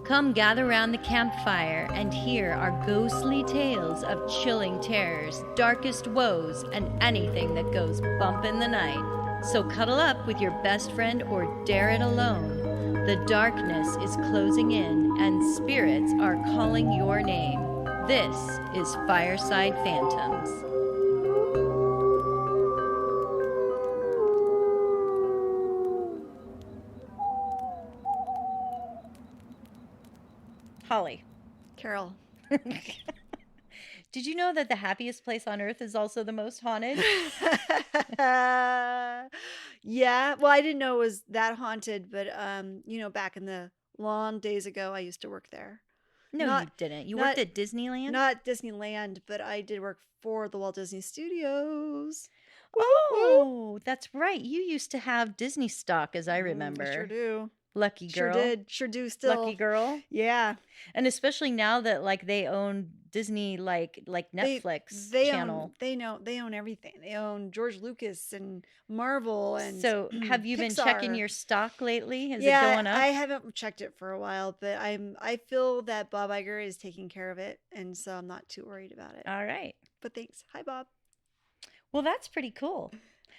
Come gather round the campfire and hear our ghostly tales of chilling terrors, darkest woes, and anything that goes bump in the night. So cuddle up with your best friend or dare it alone. The darkness is closing in and spirits are calling your name. This is Fireside Phantoms. Holly. Carol. Did you know that the happiest place on earth is also the most haunted? Yeah, well, I didn't know it was that haunted, but back in the long days ago, I used to work there. No, you didn't. You worked at Disneyland? Not Disneyland, but I did work for the Walt Disney Studios. Oh, that's right. You used to have Disney stock, as I remember. I sure do. Lucky girl. Sure did. Sure do still. Lucky girl. Yeah. And especially now that they own Disney like Netflix channel. They own everything. They own George Lucas and Marvel and So have you been checking your stock lately? Is it going up? I haven't checked it for a while, but I feel that Bob Iger is taking care of it, and so I'm not too worried about it. All right. But thanks. Hi, Bob. Well, that's pretty cool.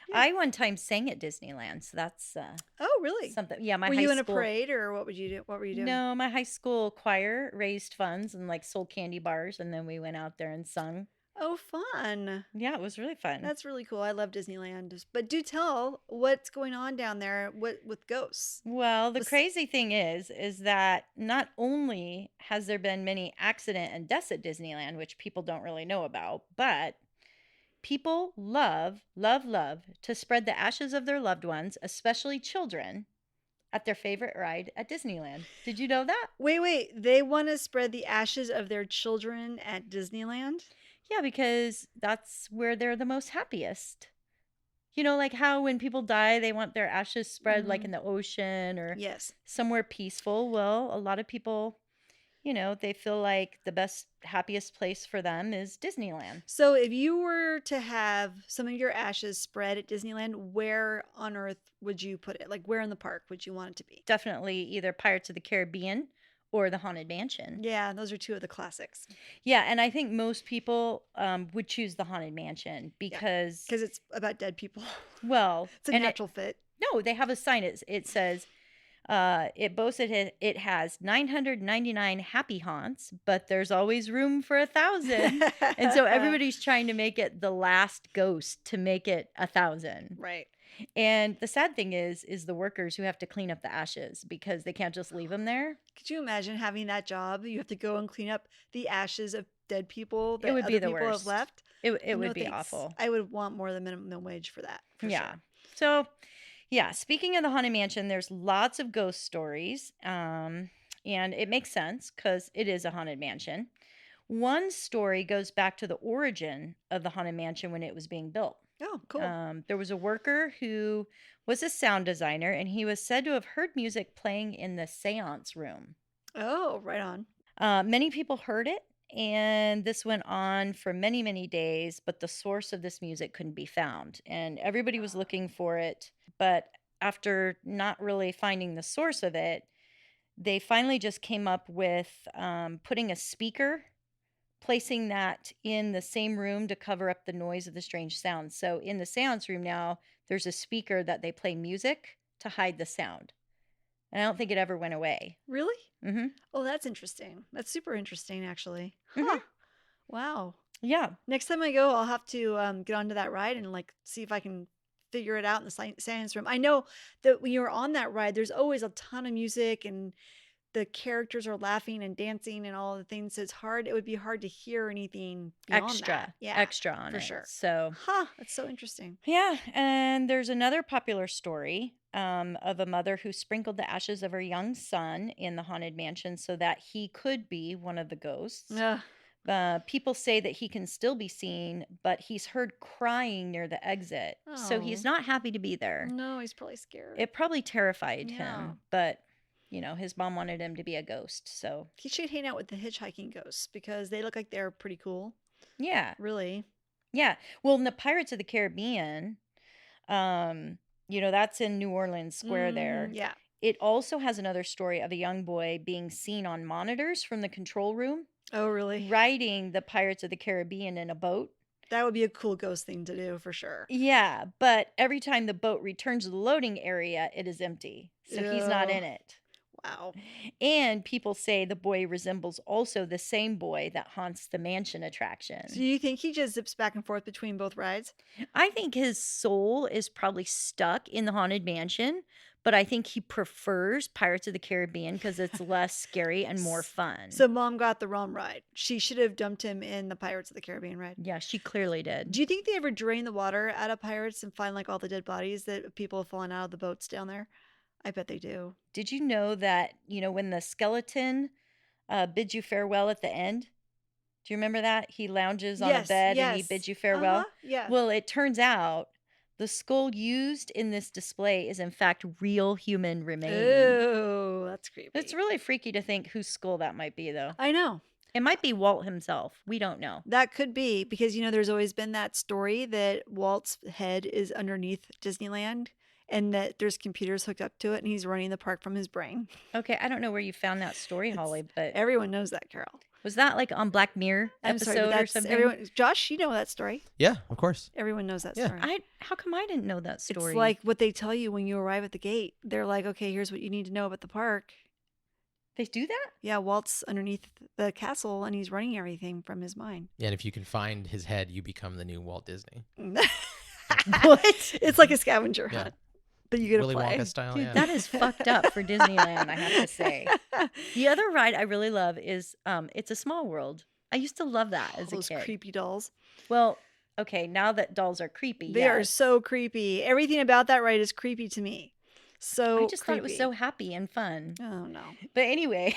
Yeah. I one time sang at Disneyland, so that's oh, really? Something. Yeah, were you in a parade, or what would you do? What were you doing? No, my high school choir raised funds and sold candy bars, and then we went out there and sung. Oh, fun. Yeah, it was really fun. That's really cool. I love Disneyland. But do tell what's going on down there with ghosts. Well, the crazy thing is that not only has there been many accident and deaths at Disneyland, which people don't really know about, but people love to spread the ashes of their loved ones, especially children, at their favorite ride at Disneyland. Did you know that? Wait. They want to spread the ashes of their children at Disneyland? Yeah, because that's where they're the most happiest. You know, like how when people die, they want their ashes spread in the ocean or somewhere peaceful. Well, a lot of people, they feel like the best, happiest place for them is Disneyland. So if you were to have some of your ashes spread at Disneyland, where on earth would you put it? Like where in the park would you want it to be? Definitely either Pirates of the Caribbean or the Haunted Mansion. Yeah, those are two of the classics. Yeah, and I think most people would choose the Haunted Mansion because it's about dead people. Well, it's a natural fit. No, they have a sign. It says it boasts it has 999 happy haunts, but there's always room for 1,000. And so everybody's trying to make it the last ghost to make it 1,000. Right. And the sad thing is the workers who have to clean up the ashes because they can't just leave them there. Could you imagine having that job? You have to go and clean up the ashes of dead people that it would be the people worst. have left. It would be awful. I would want more than minimum wage for that. Yeah. Sure. So, yeah, speaking of the Haunted Mansion, there's lots of ghost stories. And it makes sense because it is a haunted mansion. One story goes back to the origin of the Haunted Mansion when it was being built. Oh, cool. There was a worker who was a sound designer, and he was said to have heard music playing in the seance room. Oh, right on. Many people heard it, and this went on for many, many days, but the source of this music couldn't be found. And everybody was looking for it, but after not really finding the source of it, they finally just came up with putting a speaker, placing that in the same room to cover up the noise of the strange sounds. So in the seance room now, there's a speaker that they play music to hide the sound. And I don't think it ever went away. Really? Mm-hmm. Oh, that's interesting. That's super interesting, actually. Mm-hmm. Huh. Wow. Yeah. Next time I go, I'll have to get onto that ride and see if I can figure it out in the science room. I know that when you're on that ride, there's always a ton of music and the characters are laughing and dancing and all the things. So it would be hard to hear anything extra. Yeah, extra on for it. Sure. So, that's so interesting. Yeah. And there's another popular story of a mother who sprinkled the ashes of her young son in the Haunted Mansion so that he could be one of the ghosts. People say that he can still be seen, but he's heard crying near the exit. Oh. So he's not happy to be there. No, he's probably scared. It probably terrified him, but his mom wanted him to be a ghost. So he should hang out with the hitchhiking ghosts because they look like they're pretty cool. Yeah. Really? Yeah. Well, in the Pirates of the Caribbean, that's in New Orleans Square there. Yeah. It also has another story of a young boy being seen on monitors from the control room Oh, really? riding the Pirates of the Caribbean in a boat. That would be a cool ghost thing to do for sure. Yeah, but every time the boat returns to the loading area, it is empty. So he's not Ew. in it. Wow. And people say the boy resembles also the same boy that haunts the mansion So attraction. you think he just zips back and forth between both rides? I think his soul is probably stuck in the haunted mansion, but I think he prefers Pirates of the Caribbean because it's less scary and more fun. So mom got the wrong ride. She should have dumped him in the Pirates of the Caribbean ride. Yeah, she clearly did. Do you think they ever drain the water out of Pirates and find like all the dead bodies that people have fallen out of the boats down there? I bet they do. Did you know that, when the skeleton bids you farewell at the end? Do you remember that? He lounges on a Yes, bed and he yes. bids you farewell. Yeah. Well, it turns out the skull used in this display is in fact real human remains. Oh, that's creepy. It's really freaky to think whose skull that might be, though. I know. It might be Walt himself. We don't know. That could be because, there's always been that story that Walt's head is underneath Disneyland and that there's computers hooked up to it and he's running the park from his brain. Okay, I don't know where you found that story, Holly, but Everyone knows that, Carol. was that like on Black Mirror I'm episode sorry, but or that's something? everyone. Josh, you know that story. Yeah, of course. Everyone knows that Yeah. story. How come I didn't know that story? It's like what they tell you when you arrive at the gate. They're like, okay, here's what you need to know about the park. they do that? Yeah, Walt's underneath the castle and he's running everything from his mind. Yeah, and if you can find his head, you become the new Walt Disney. What? It's like a scavenger Yeah. hunt, but you get to Willy play. Wonka style. Dude, Yeah. that is fucked up for Disneyland, I have to say. The other ride I really love is It's a Small World. I used to love that as a Those kid. creepy dolls. Well, okay, now that dolls are creepy, They are yes. so creepy. Everything about that ride is creepy to me. So I just thought it was so happy and fun. Oh no. But anyway,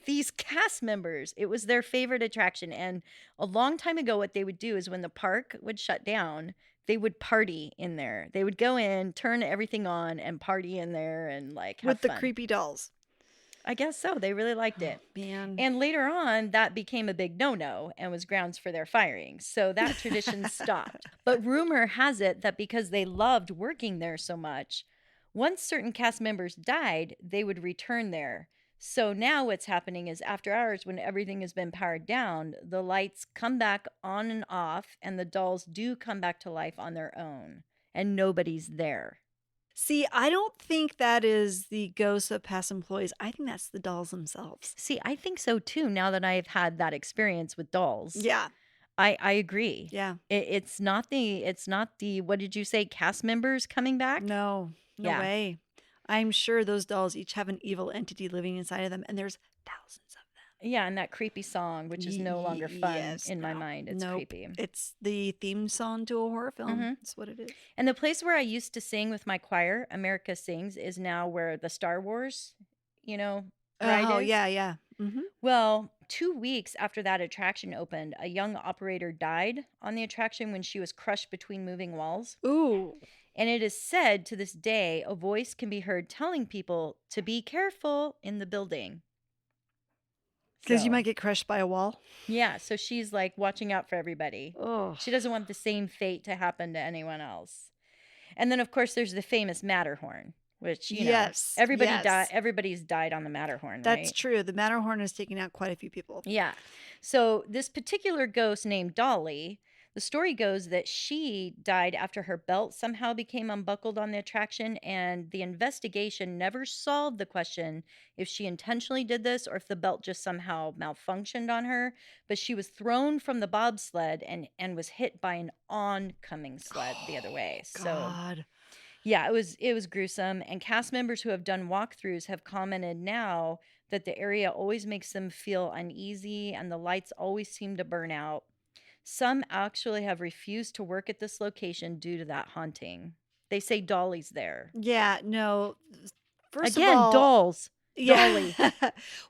these cast members, it was their favorite attraction. And a long time ago, what they would do is when the park would shut down, they would party in there. They would go in, turn everything on, and party in there and like have With the fun. creepy dolls. I guess so. They really liked it. Man. And later on, that became a big no-no and was grounds for their firing. So that tradition stopped. But rumor has it that because they loved working there so much, once certain cast members died, they would return there. So now what's happening is after hours, when everything has been powered down, the lights come back on and off, and the dolls do come back to life on their own, and nobody's there. See, I don't think that is the ghosts of past employees. I think that's the dolls themselves. See, I think so too, now that I've had that experience with dolls. Yeah. I agree. Yeah. It's not the what did you say, cast members coming back? No Yeah. way. I'm sure those dolls each have an evil entity living inside of them, and there's thousands of them. Yeah, and that creepy song, which is no longer fun Yes, in my no. mind. It's Nope. creepy. It's the theme song to a horror film. Mhm. That's what it is. And the place where I used to sing with my choir, America Sings, is now where the Star Wars, ride Oh, is. yeah. Mm-hmm. Well, 2 weeks after that attraction opened, a young operator died on the attraction when she was crushed between moving walls. Ooh. And it is said to this day, a voice can be heard telling people to be careful in the building. Because you So, might get crushed by a wall. yeah, so she's like watching out for everybody. Oh. She doesn't want the same fate to happen to anyone else. And then, of course, there's the famous Matterhorn, which, Yes, everybody's yes. died on the Matterhorn, That's right? true. The Matterhorn has taken out quite a few people. Yeah. So this particular ghost named Dolly, the story goes that she died after her belt somehow became unbuckled on the attraction, and the investigation never solved the question if she intentionally did this or if the belt just somehow malfunctioned on her. But she was thrown from the bobsled and was hit by an oncoming sled the other way. So God. yeah, it was gruesome. And cast members who have done walkthroughs have commented now that the area always makes them feel uneasy and the lights always seem to burn out. Some actually have refused to work at this location due to that haunting. They say Dolly's there. Yeah, no. First Again, of all, dolls. yeah. Dolly.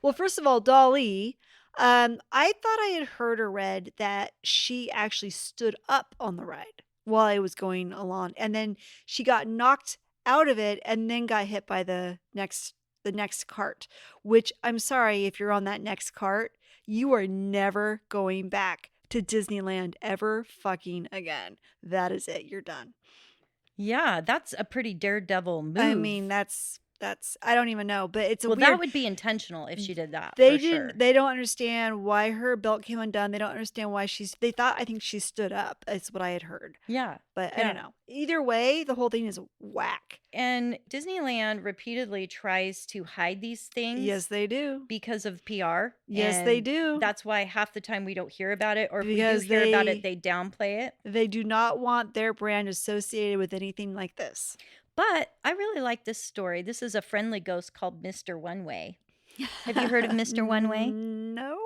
Well, first of all, Dolly, I thought I had heard or read that she actually stood up on the ride while I was going along, and then she got knocked out of it and then got hit by the next cart, which I'm sorry if you're on that next cart, you are never going back to Disneyland ever fucking again. That is it. You're done. Yeah, that's a pretty daredevil move. I mean, that's I don't even know, but it's a Well, weird. that would be intentional if she did that, They for sure. didn't. They don't understand why her belt came undone. They don't understand why They thought. I think she stood up. That's what I had heard. Yeah. But I Yeah. don't know. Either way, the whole thing is whack. And Disneyland repeatedly tries to hide these things. Yes, they do. Because of PR. Yes, they and do. That's why half the time we don't hear about it, or if Because we do hear about it, they downplay it. They do not want their brand associated with anything like this. But I really like this story. This is a friendly ghost called Mr. One Way. Have you heard of Mr. One Way? No.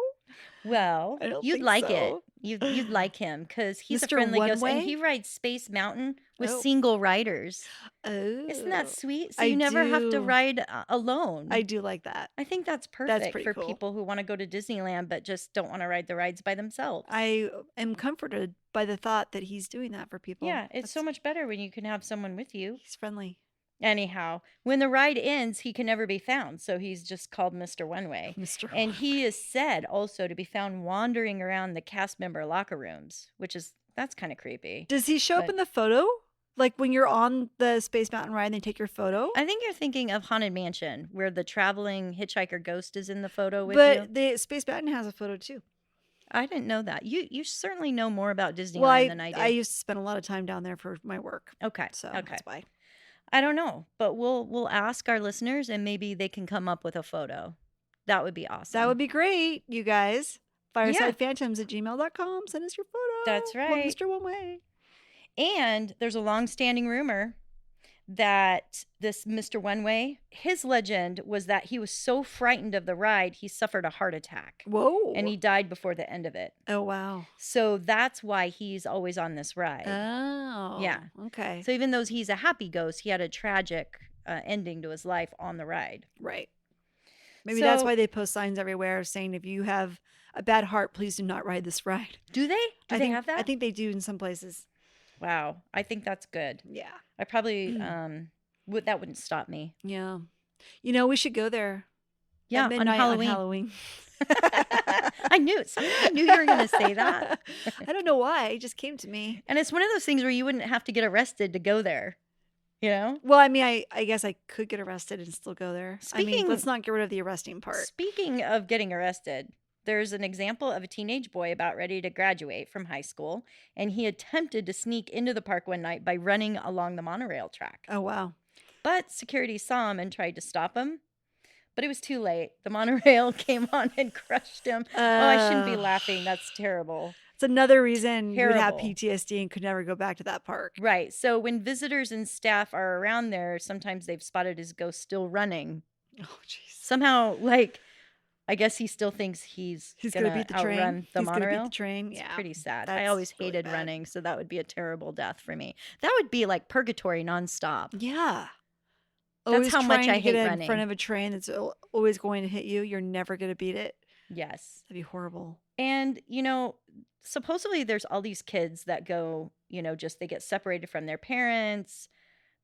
Well, I don't you'd think like it. so. You'd like him because he's a Mr. friendly One ghost, Way? and he rides Space Mountain with Oh. single riders. Oh. Isn't that sweet? So I you never have to do. ride alone. I do like that. I think that's perfect pretty for cool. people who want to go to Disneyland but just don't want to ride the rides by themselves. I am comforted by the thought that he's doing that for people. Yeah, it's so much better when you can have someone with you. He's friendly. Anyhow, when the ride ends, he can never be found, so he's just called Mr. One Way. Mr. And he is said also to be found wandering around the cast member locker rooms, that's kind of creepy. Does he show up But- in the photo? Like when you're on the Space Mountain ride and they take your photo? I think you're thinking of Haunted Mansion, where the traveling hitchhiker ghost is in the photo with But you. the Space Mountain has a photo too. I didn't know that. You certainly know more about Disneyland Well, than I do. I used to spend a lot of time down there for my work. Okay. So okay. that's why. I don't know, but we'll ask our listeners and maybe they can come up with a photo. That would be awesome. That would be great, you guys. FiresidePhantoms@gmail.com. Send us your photo. That's right. Mr. One Way. And there's a long-standing rumor that this Mr. One Way, his legend was that he was so frightened of the ride, he suffered a heart attack. Whoa. And he died before the end of it. Oh, wow. So that's why he's always on this ride. Oh. Yeah. Okay. So even though he's a happy ghost, he had a tragic ending to his life on the ride. Right. Maybe that's So- why they post signs everywhere saying if you have a bad heart, please do not ride this ride. Do they? Do I they think, have that? I think they do in some places. Wow. I think that's good. Yeah. I probably that wouldn't stop me. Yeah. You know, we should go there. Yeah, at midnight on on Halloween. Halloween. I knew it. I knew you were going to say that. I don't know why. It just came to me. And it's one of those things where you wouldn't have to get arrested to go there. You know? Well, I mean, I guess I could get arrested and still go there. I mean, Speaking- let's not get rid of the arresting part. Speaking of getting arrested, there's an example of a teenage boy about ready to graduate from high school, and he attempted to sneak into the park one night by running along the monorail track. Oh, wow. But security saw him and tried to stop him. But it was too late. The monorail came on and crushed him. Oh, I shouldn't be laughing. That's terrible. It's another reason you would have Terrible. PTSD and could never go back to that park. Right. So when visitors and staff are around there, sometimes they've spotted his ghost still running. Oh, jeez. Somehow, I guess he still thinks he's gonna gonna beat the train. outrun the He's gonna monorail. beat the train. It's Yeah. pretty sad. I That's always really hated bad. running, so that would be a terrible death for me. That would be like purgatory nonstop. Yeah. That's Always how much trying I to get hate in running. front of a train that's always going to hit you. You're never going to beat it. Yes. That'd be horrible. And, supposedly there's all these kids that go, just they get separated from their parents.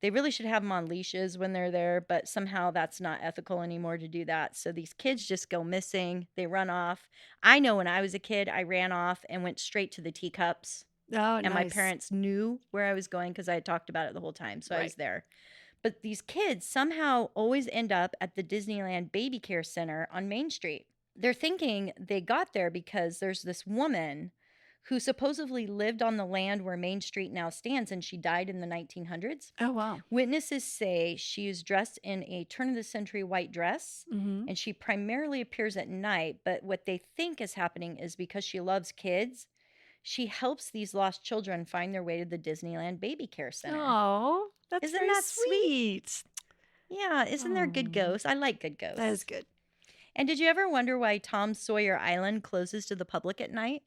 They really should have them on leashes when they're there, but somehow that's not ethical anymore to do that. So these kids just go missing. They run off. I know when I was a kid, I ran off and went straight to the teacups. Oh, And my nice. parents knew where I was going because I had talked about it the whole time. So I was Right. there. But these kids somehow always end up at the Disneyland Baby Care Center on Main Street. They're thinking they got there because there's this woman who supposedly lived on the land where Main Street now stands, and she died in the 1900s. Oh, wow. Witnesses say she is dressed in a turn-of-the-century white dress, Mm-hmm. and she primarily appears at night. But what they think is happening is because she loves kids, she helps these lost children find their way to the Disneyland Baby Care Center. Oh, that's Isn't very that sweet. Yeah, isn't there good Aw. ghosts? I like good ghosts. That is good. And did you ever wonder why Tom Sawyer Island closes to the public at night?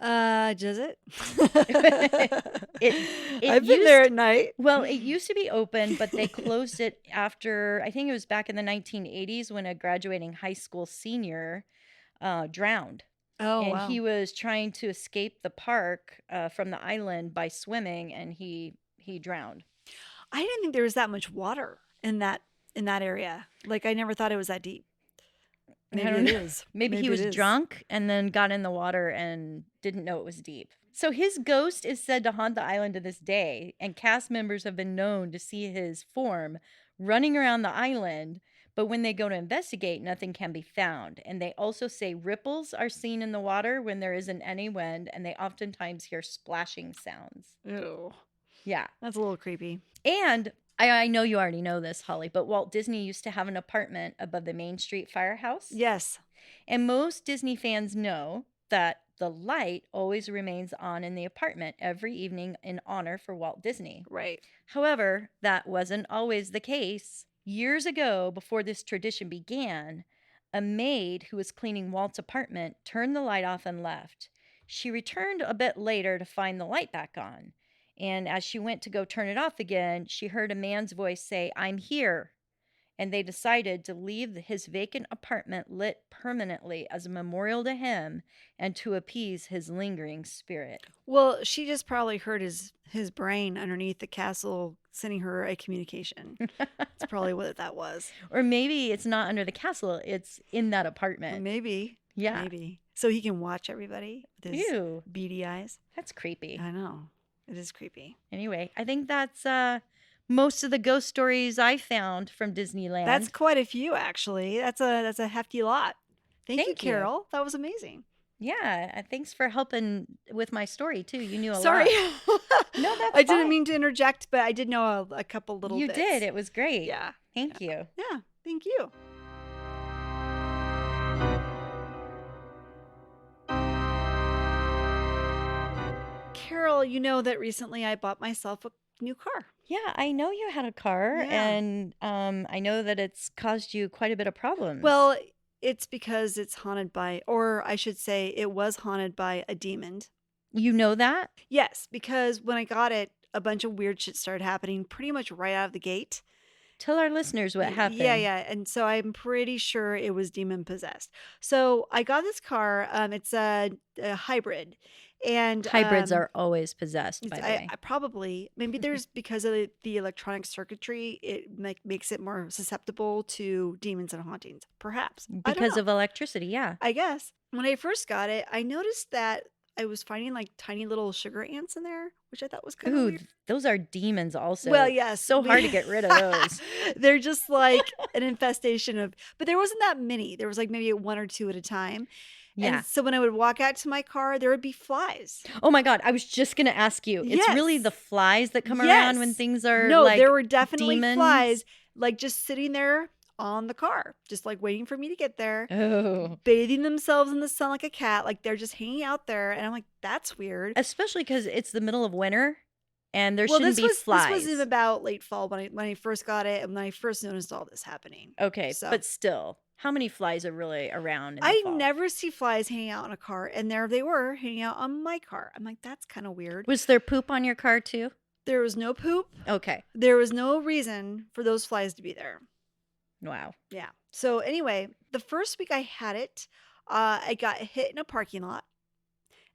Does it? It I've been there at night. Well, it used to be open, but they closed it after, I think it was back in the 1980s when a graduating high school senior drowned. Oh, And wow. he was trying to escape the park from the island by swimming, and he drowned. I didn't think there was that much water in that area. Like, I never thought it was that deep. Maybe don't it know. is. Maybe he was it is. drunk and then got in the water and didn't know it was deep. So his ghost is said to haunt the island to this day, and cast members have been known to see his form running around the island, but when they go to investigate, nothing can be found. And they also say ripples are seen in the water when there isn't any wind, and they oftentimes hear splashing sounds. Ew. Yeah. That's a little creepy. And I know you already know this, Holly, but Walt Disney used to have an apartment above the Main Street Firehouse. Yes. And most Disney fans know that the light always remains on in the apartment every evening in honor for Walt Disney. Right. However, that wasn't always the case. Years ago, before this tradition began, a maid who was cleaning Walt's apartment turned the light off and left. She returned a bit later to find the light back on. And as she went to go turn it off again, she heard a man's voice say, "I'm here." And they decided to leave his vacant apartment lit permanently as a memorial to him and to appease his lingering spirit. Well, she just probably heard his brain underneath the castle sending her a communication. That's probably what that was. Or maybe it's not under the castle, it's in that Or apartment. maybe. Yeah. Maybe. So he can watch everybody with his Ew, beady eyes. that's creepy. I know. It is creepy. Anyway, I think that's most of the ghost stories I found from Disneyland. That's quite a few, actually. That's a hefty lot. Thank you, Thank you. Carol. That was amazing. Yeah, thanks for helping with my story too. You knew a Sorry. lot. No, that's I didn't fine. mean to interject, but I did know a couple little You bits. did. It was great. Yeah. Thank you. Yeah. Thank you. Carol, you know that recently I bought myself a new car. Yeah, I know you had a car, Yeah. and I know that it's caused you quite a bit of problems. Well, it's because it's haunted by, or I should say, it was haunted by a demon. you know that? Yes, because when I got it, a bunch of weird shit started happening pretty much right out of the gate. Tell our listeners what happened. Yeah. And so I'm pretty sure it was demon possessed. So I got this car. It's a hybrid. And Hybrids are always possessed, by the way. I probably, maybe there's, because of the electronic circuitry, it makes it more susceptible to demons and hauntings. Perhaps. I don't Because know. of electricity, yeah. I guess. When I first got it, I noticed that I was finding like tiny little sugar ants in there, which I thought was kind of Ooh, weird. those are demons also. Well, yes. So hard to get rid of those. They're just like an infestation of, but there wasn't that many. There was like maybe one or two at a time. Yeah. And so when I would walk out to my car, there would be flies. Oh my God, I was just going to ask you. It's really Yes. the flies that come around when Yes. things are No, like there were definitely demons? flies, like just sitting there on the car, just like waiting for me to get there, Oh. bathing themselves in the sun like a cat. Like they're just hanging out there. And I'm like, that's weird. Especially because it's the middle of winter and there Well, shouldn't be flies. this was in about late fall when I first got it and when I first noticed all this happening. Okay, So- but still, how many flies are really around in the I fall? never see flies hanging out on a car, and there they were hanging out on my car. I'm like, that's kind of weird. Was there poop on your car too? There was no poop. Okay. There was no reason for those flies to be there. Wow. Yeah. So anyway, the first week I had it, I got hit in a parking lot,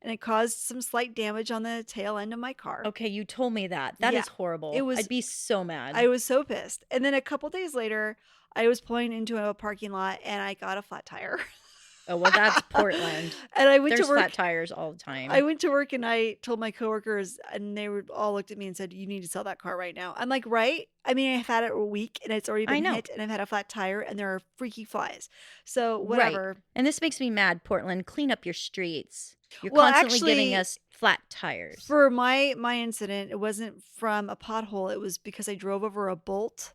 and it caused some slight damage on the tail end of my car. Okay, you told me that. That is Yeah. horrible. It was- I'd be so mad. I was so pissed. And then a couple days later, I was pulling into a parking lot, and I got a flat tire. Oh, well, that's Portland. And I went There's to work. flat tires all the time. I went to work and I told my coworkers, and they were all looked at me and said, "You need to sell that car right now." I'm like, "Right?" I mean, I've had it a week and it's already I been know. hit, and I've had a flat tire, and there are freaky flies. So Right. whatever. And this makes me mad, Portland. Clean up your streets. You're Well, constantly giving actually, us flat tires. For my incident, it wasn't from a pothole. It was because I drove over a bolt.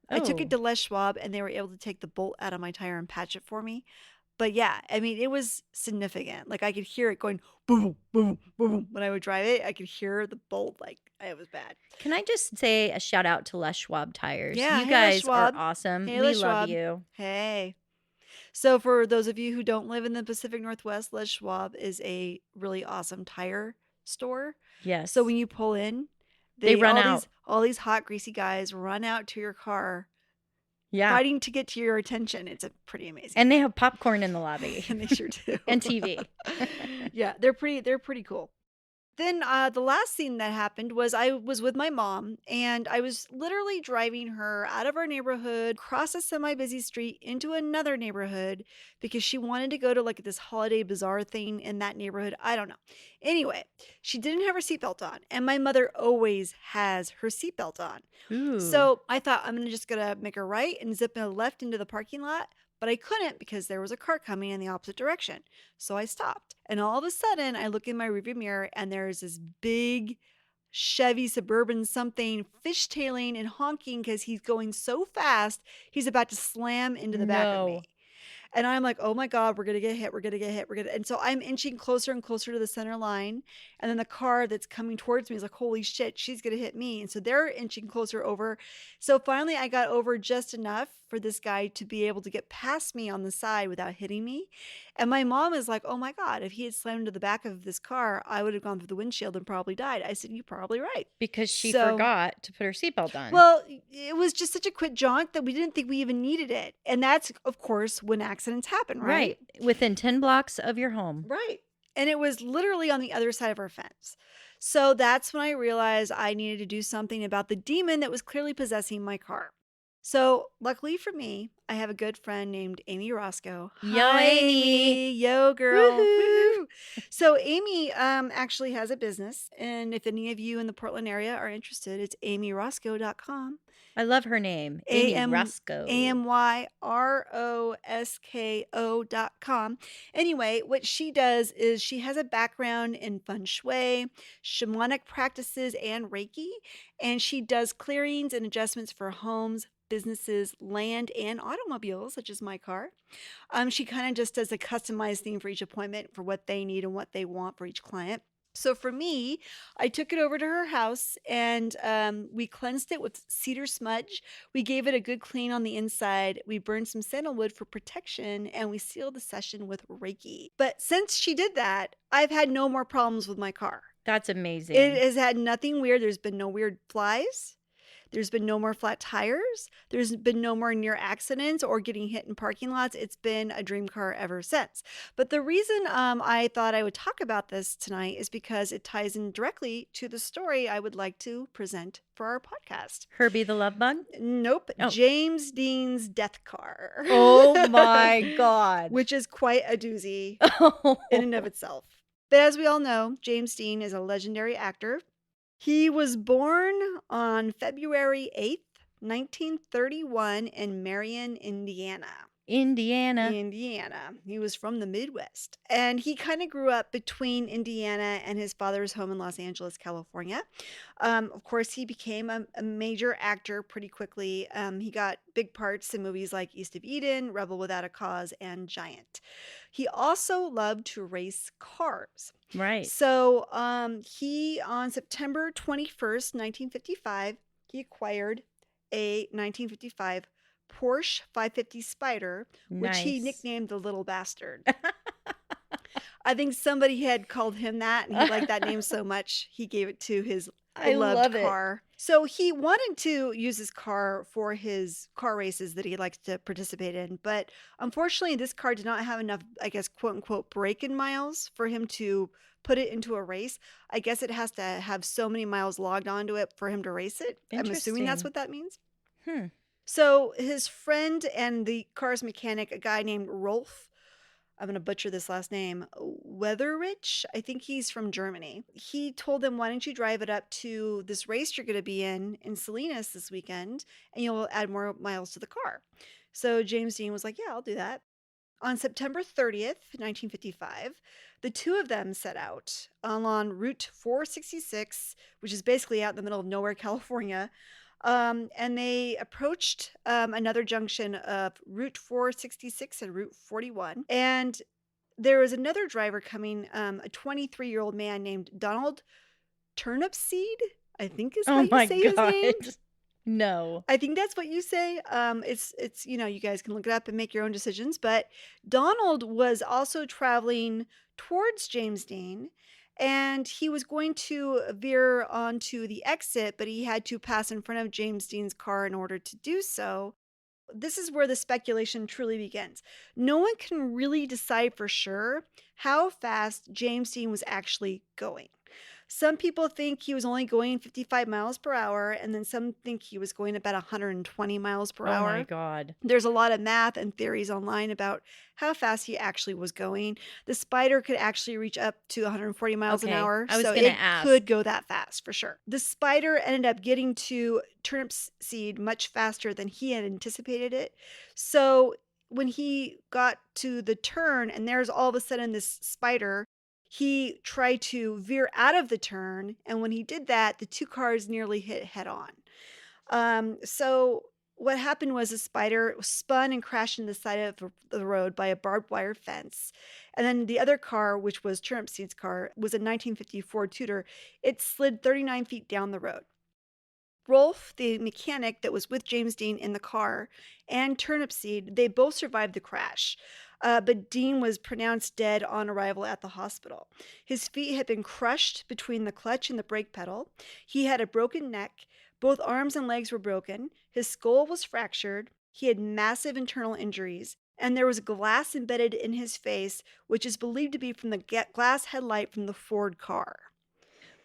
I took it Oh. to Les Schwab, and they were able to take the bolt out of my tire and patch it for me. But yeah, I mean, it was significant. Like I could hear it going boom, boom, boom. When I would drive it, I could hear the bolt. Like it was bad. Can I just say a shout out to Les Schwab tires? Yeah, You hey, Les guys Schwab. are awesome. Hey, We Les love Schwab. you. Hey. So for those of you who don't live in the Pacific Northwest, Les Schwab is a really awesome tire store. Yes. So when you pull in, They run all out. all these hot greasy guys run out to your car, Yeah. fighting to get to your attention. It's a pretty amazing. And they have popcorn in the lobby And they sure do. and TV. Yeah, they're pretty cool. Then the last scene that happened was I was with my mom and I was literally driving her out of our neighborhood, across a semi busy street into another neighborhood because she wanted to go to like this holiday bazaar thing in that neighborhood. I don't know. Anyway, she didn't have her seatbelt on, and my mother always has her seatbelt on. Ooh. So I thought I'm just gonna make a right and zip a left into the parking lot, but I couldn't because there was a car coming in the opposite direction. So I stopped. And all of a sudden, I look in my rearview mirror and there's this big Chevy Suburban something fishtailing and honking because he's going so fast, he's about to slam into the back of me. No. And I'm like, oh my God, we're going to get hit. We're going to get hit. And so I'm inching closer and closer to the center line. And then the car that's coming towards me is like, holy shit, she's going to hit me. And so they're inching closer over. So finally, I got over just enough for this guy to be able to get past me on the side without hitting me. And my mom is like, oh my God, if he had slammed into the back of this car, I would have gone through the windshield and probably died. I said, you're probably right. Because she So, forgot to put her seatbelt on. well, it was just such a quick jaunt that we didn't think we even needed it. And that's, of course, when accidents happen, right? Within 10 blocks of your home. Right. And it was literally on the other side of our fence. So that's when I realized I needed to do something about the demon that was clearly possessing my car. So luckily for me, I have a good friend named Amy Roscoe. Yo, Hi, Amy. Yo, girl. Woohoo. Woohoo. So Amy actually has a business. And if any of you in the Portland area are interested, it's amyroscoe.com. I love her name. Amy Roscoe. AMYROSKO.com. Anyway, what she does is she has a background in feng shui, shamanic practices, and Reiki, and she does clearings and adjustments for homes, businesses, land, and automobiles, such as my car. She kind of just does a customized theme for each appointment for what they need and what they want for each client. So for me, I took it over to her house and we cleansed it with cedar smudge. We gave it a good clean on the inside. We burned some sandalwood for protection and we sealed the session with Reiki. But since she did that, I've had no more problems with my car. That's amazing. It has had nothing weird. There's been no weird flies. There's been no more flat tires. There's been no more near accidents or getting hit in parking lots. It's been a dream car ever since. But the reason I thought I would talk about this tonight is because it ties in directly to the story I would like to present for our podcast. Herbie the Love Bug? Nope. Oh. James Dean's Death Car. Oh my God. Which is quite a doozy Oh. in and of itself. But as we all know, James Dean is a legendary actor. He was born on February 8th, 1931 in Marion, Indiana. Indiana. He was from the Midwest. And he kind of grew up between Indiana and his father's home in Los Angeles, California. Of course, he became a major actor pretty quickly. He got big parts in movies like East of Eden, Rebel Without a Cause, and Giant. He also loved to race cars. Right. So he, on September 21st, 1955, he acquired a 1955 Porsche 550 Spider, which he Nice. nicknamed the Little Bastard. I think somebody had called him that, and he liked that name so much, he gave it to his I beloved love it. car. So he wanted to use his car for his car races that he likes to participate in. But unfortunately, this car did not have enough, I guess, quote unquote, break-in miles for him to put it into a race. I guess it has to have so many miles logged onto it for him to race it. I'm assuming that's Interesting. what that means. Hmm. So his friend and the car's mechanic, a guy named Rolf, I'm going to butcher this last name, Weatherich, I think he's from Germany. He told them, why don't you drive it up to this race you're going to be in Salinas this weekend, and you'll add more miles to the car. So James Dean was like, yeah, I'll do that. On September 30th, 1955, the two of them set out along Route 466, which is basically out in the middle of nowhere, California. And they approached another junction of Route 466 and Route 41. And there was another driver coming, a 23-year-old man named Donald Turnipseed, I think is how Oh you my say his name. God. No. I think that's what you say. It's you guys can look it up and make your own decisions. But Donald was also traveling towards James Dean, and he was going to veer onto the exit, but he had to pass in front of James Dean's car in order to do so. This is where the speculation truly begins. No one can really decide for sure how fast James Dean was actually going. Some people think he was only going 55 miles per hour, and then some think he was going about 120 miles per Oh my hour. God. There's a lot of math and theories online about how fast he actually was going. The Spider could actually reach up to 140 miles an Okay. hour, I was so going to it ask. could go that fast for sure. The Spider ended up getting to Turnip Seed much faster than he had anticipated it. So when he got to the turn and there's all of a sudden this spider, he tried to veer out of the turn, and when he did that, the two cars nearly hit head on. So what happened was a spider spun and crashed into the side of the road by a barbed wire fence. And then the other car, which was Turnip Seed's car, was a 1950 Ford Tudor. It slid 39 feet down the road. Rolf, the mechanic that was with James Dean in the car, and Turnip Seed, they both survived the crash. But Dean was pronounced dead on arrival at the hospital. His feet had been crushed between the clutch and the brake pedal. He had a broken neck. Both arms and legs were broken. His skull was fractured. He had massive internal injuries. And there was glass embedded in his face, which is believed to be from the glass headlight from the Ford car.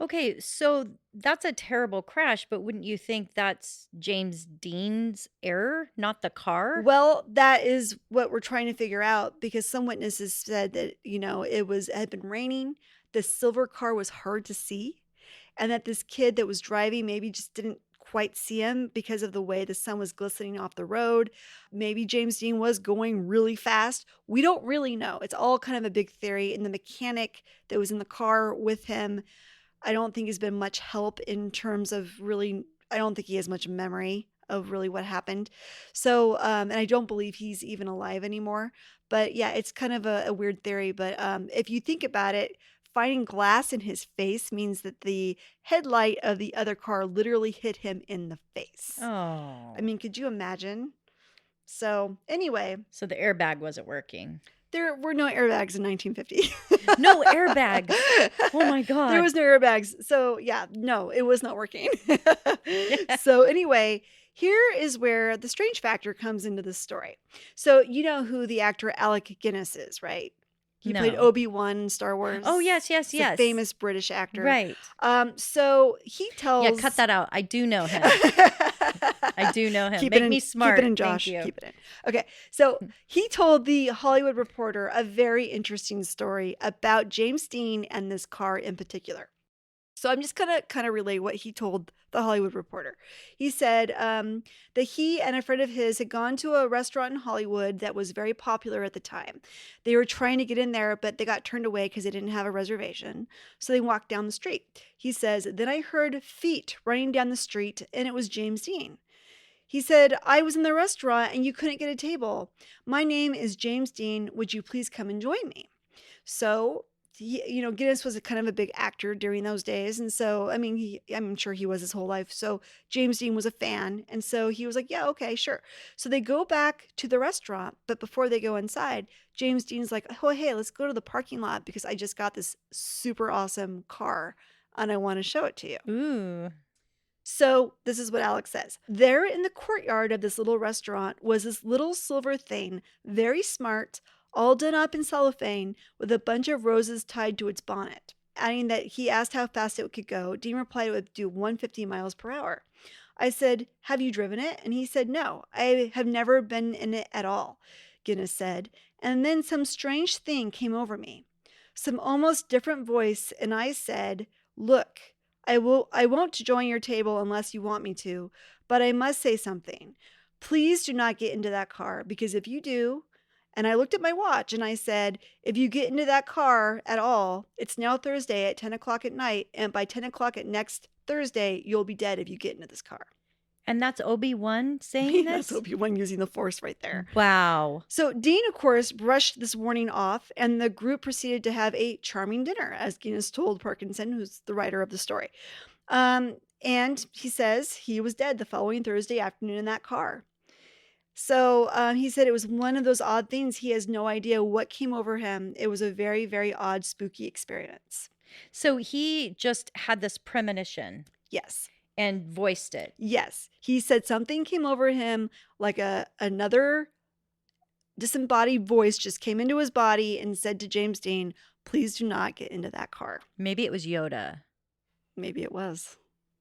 Okay, so that's a terrible crash, but wouldn't you think that's James Dean's error, not the car? Well, that is what we're trying to figure out because some witnesses said that, it had been raining, the silver car was hard to see, and that this kid that was driving maybe just didn't quite see him because of the way the sun was glistening off the road. Maybe James Dean was going really fast. We don't really know. It's all kind of a big theory. And the mechanic that was in the car with him, I don't think has been much help in terms of really, I don't think he has much memory of really what happened. So, and I don't believe he's even alive anymore. But yeah, it's kind of a weird theory. But if you think about it, finding glass in his face means that the headlight of the other car literally hit him in the face. Oh. I mean, could you imagine? So, anyway, So the airbag wasn't working. there were no airbags in 1950. No airbags. Oh my God. There was no airbags. So, yeah, no, it was not working. So, anyway, here is where the strange factor comes into the story. So, you know who the actor Alec Guinness is, right? He played No. Obi-Wan in Star Wars. Oh, yes, yes, He's a yes. famous British actor. Right. So he tells. Yeah, cut that out. I do know him. I do know him. Keep Make it in, me smart. Keep it in, Josh. Thank you. Keep it in. Okay. So he told the Hollywood Reporter a very interesting story about James Dean and this car in particular. So I'm just gonna kind of relay what he told the Hollywood Reporter. He said that he and a friend of his had gone to a restaurant in Hollywood that was very popular at the time. They were trying to get in there, but they got turned away because they didn't have a reservation. So they walked down the street. He says, then I heard feet running down the street, and it was James Dean. He said, I was in the restaurant and you couldn't get a table. My name is James Dean. Would you please come and join me? So Guinness was a kind of a big actor during those days. And so, I mean, I'm sure he was his whole life. So James Dean was a fan. And so he was like, yeah, okay, sure. So they go back to the restaurant. But before they go inside, James Dean's like, oh, hey, let's go to the parking lot because I just got this super awesome car and I want to show it to you. Ooh. So this is what Alex says. There in the courtyard of this little restaurant was this little silver thing, very smart, all done up in cellophane with a bunch of roses tied to its bonnet. Adding that he asked how fast it could go, Dean replied it would do 150 miles per hour. I said, have you driven it? And he said, no, I have never been in it at all, Guinness said. And then some strange thing came over me. Some almost different voice, and I said, look, I won't join your table unless you want me to, but I must say something. Please do not get into that car, because if you do, and I looked at my watch and I said, if you get into that car at all, it's now Thursday at 10 o'clock at night, and by 10 o'clock at next Thursday, you'll be dead if you get into this car. And that's Obi-Wan saying this? That's Obi-Wan using the Force right there. Wow. So Dean, of course, brushed this warning off, and the group proceeded to have a charming dinner, as Guinness told Parkinson, who's the writer of the story. And he says he was dead the following Thursday afternoon in that car. So he said it was one of those odd things. He has no idea what came over him. It was a very, very odd, spooky experience. So he just had this premonition. Yes. And voiced it. Yes. He said something came over him, like another disembodied voice just came into his body and said to James Dean, please do not get into that car. Maybe it was Yoda. Maybe it was.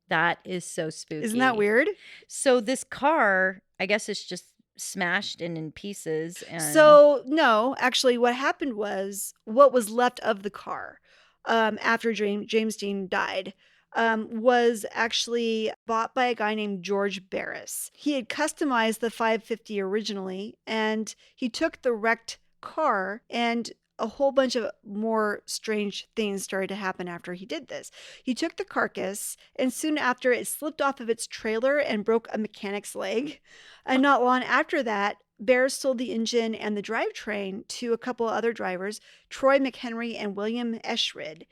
That is so spooky. Isn't that weird? So this car, I guess it's just smashed and in pieces and So, no, actually, what happened was what was left of the car after James Dean died was actually bought by a guy named George Barris. He had customized the 550 originally, and he took the wrecked car, and a whole bunch of more strange things started to happen after he did this. He took the carcass, and soon after, it slipped off of its trailer and broke a mechanic's leg. And not long after that, Barris sold the engine and the drivetrain to a couple of other drivers, Troy McHenry and William Eschrid.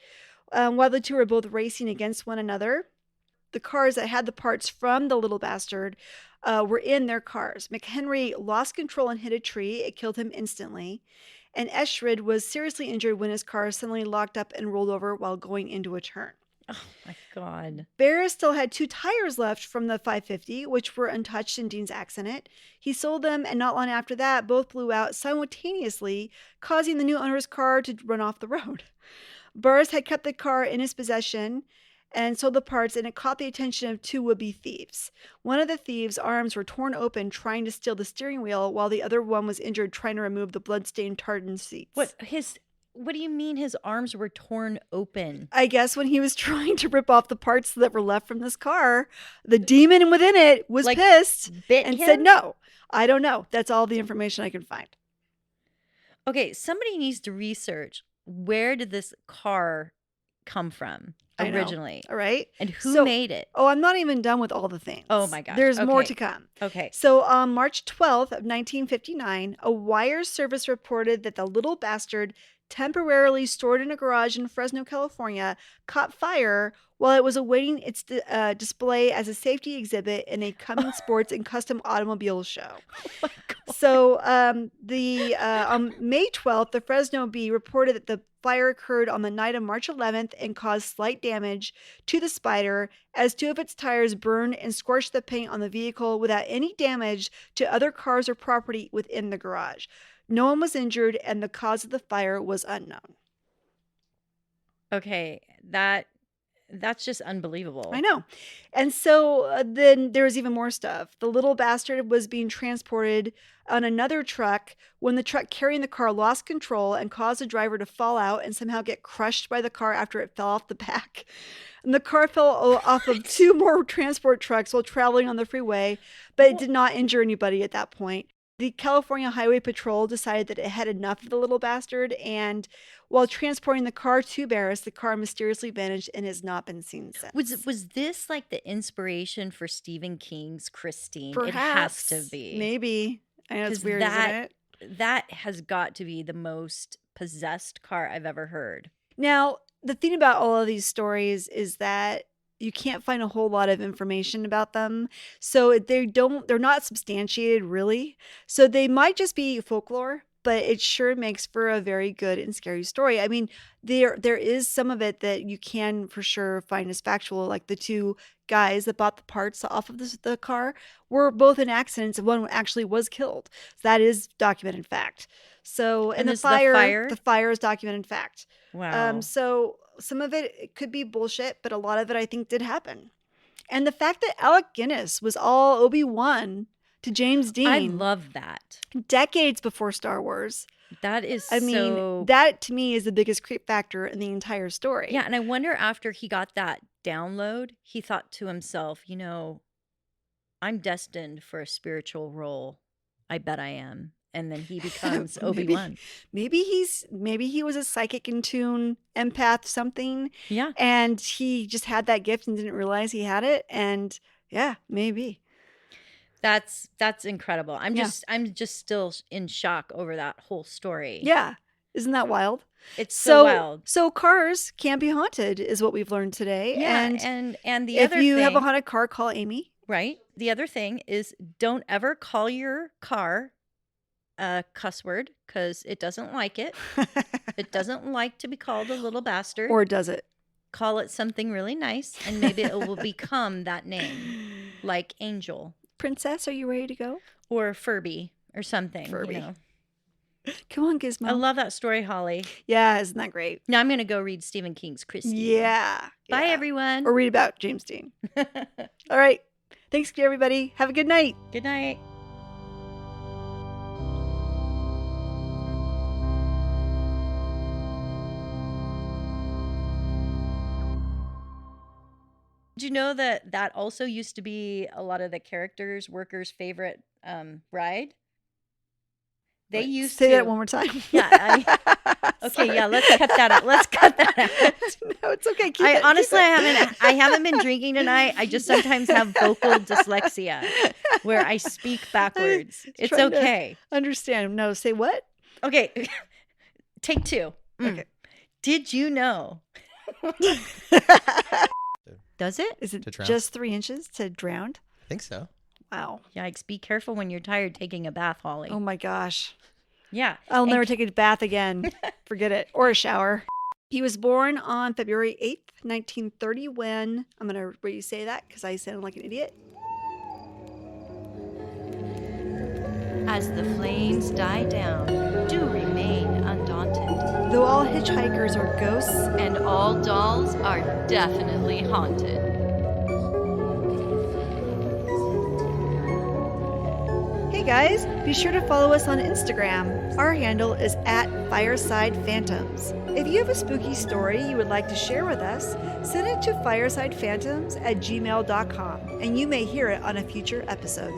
While the two were both racing against one another, the cars that had the parts from the little bastard were in their cars. McHenry lost control and hit a tree. It killed him instantly. And Eschrid was seriously injured when his car suddenly locked up and rolled over while going into a turn. oh my God. Barris still had 2 tires left from the 550, which were untouched in Dean's accident. He sold them, and not long after that, both blew out simultaneously, causing the new owner's car to run off the road. Barris had kept the car in his possession and sold the parts, and it caught the attention of 2 would-be thieves. One of the thieves' arms were torn open trying to steal the steering wheel, while the other one was injured trying to remove the blood-stained tartan seats. What do you mean his arms were torn open? I guess when he was trying to rip off the parts that were left from this car, the demon within it was Like, pissed bit and him? said, no, I don't know. That's all the information I can find. Okay, somebody needs to research where did this car come from I know. originally? All right. And who So- made it? Oh, I'm not even done with all the things. Oh my gosh. There's more Okay. to come. Okay. So on March 12th of 1959, a wire service reported that the little bastard, temporarily stored in a garage in Fresno, California, caught fire while it was awaiting its display as a safety exhibit in a Cummins Sports and Custom Automobile show. Oh my God. So on May 12th, the Fresno Bee reported that the fire occurred on the night of March 11th and caused slight damage to the Spider as 2 of its tires burned and scorched the paint on the vehicle without any damage to other cars or property within the garage. No one was injured, and the cause of the fire was unknown. Okay, that's just unbelievable. I know. And so then there was even more stuff. The little bastard was being transported on another truck when the truck carrying the car lost control and caused the driver to fall out and somehow get crushed by the car after it fell off the back. And the car fell off of 2 more transport trucks while traveling on the freeway, but it did not injure anybody at that point. The California Highway Patrol decided that it had enough of the little bastard, and while transporting the car to Barris, the car mysteriously vanished and has not been seen since. Was this like the inspiration for Stephen King's Christine? Perhaps. It has to be. Maybe. I know it's 'Cause weird, isn't it? That has got to be the most possessed car I've ever heard. Now, the thing about all of these stories is that you can't find a whole lot of information about them. So they're not substantiated really. So they might just be folklore, but it sure makes for a very good and scary story. I mean, there is some of it that you can for sure find as factual, like the 2 guys that bought the parts off of the car were both in accidents, and one actually was killed. So that is documented fact. So, and the this the fire is documented fact. Wow. So some of it could be bullshit, but a lot of it I think did happen. And the fact that Alec Guinness was all Obi-Wan to James Dean I love that. decades before Star Wars. That is I mean, so that to me is the biggest creep factor in the entire story. Yeah, and I wonder after he got that download, he thought to himself, I'm destined for a spiritual role. I bet I am. And then he becomes Obi-Wan. Maybe he was a psychic in tune, empath, something. Yeah. And he just had that gift and didn't realize he had it. And yeah, maybe. That's incredible. I'm just still in shock over that whole story. Yeah. Isn't that wild? It's so wild. So cars can be haunted is what we've learned today. Yeah, and the other thing, if you have a haunted car, call Amy. Right. The other thing is don't ever call your car a cuss word because it doesn't like it. It doesn't like to be called a little bastard. Or does it? Call it something really nice and maybe it will become that name, like Angel. Princess, are you ready to go? Or Furby or something. Furby. Come on, Gizmo. I love that story, Holly. Yeah, isn't that great? Now I'm going to go read Stephen King's Christine. Yeah. Bye, yeah. everyone. Or read about James Dean. All right. Thanks, everybody. Have a good night. Good night. Did you know that that also used to be a lot of the characters, workers' favorite ride? They used Say to. that one more time. Yeah. Okay. Yeah. Let's cut that out. Let's cut that out. No, it's okay. Keep I it, honestly, keep I haven't been drinking tonight. I just sometimes have vocal dyslexia where I speak backwards. It's trying to okay. understand. No, say what? Okay. Take two. Okay. Did you know? Does it? Is it To drown? just 3 inches to drown? I think so. Wow. Yikes. Be careful when you're tired taking a bath, Holly. Oh my gosh. Yeah. I'll And never take a bath again. Forget it. Or a shower. He was born on February 8th, 1930 when, I'm going to re-say that because I sounded like an idiot. As the flames die down, do remain undaunted. Though all hitchhikers are ghosts, And all dolls are definitely haunted. hey guys, be sure to follow us on Instagram. Our handle is @FiresidePhantoms. If you have a spooky story you would like to share with us, send it to firesidephantoms@gmail.com and you may hear it on a future episode.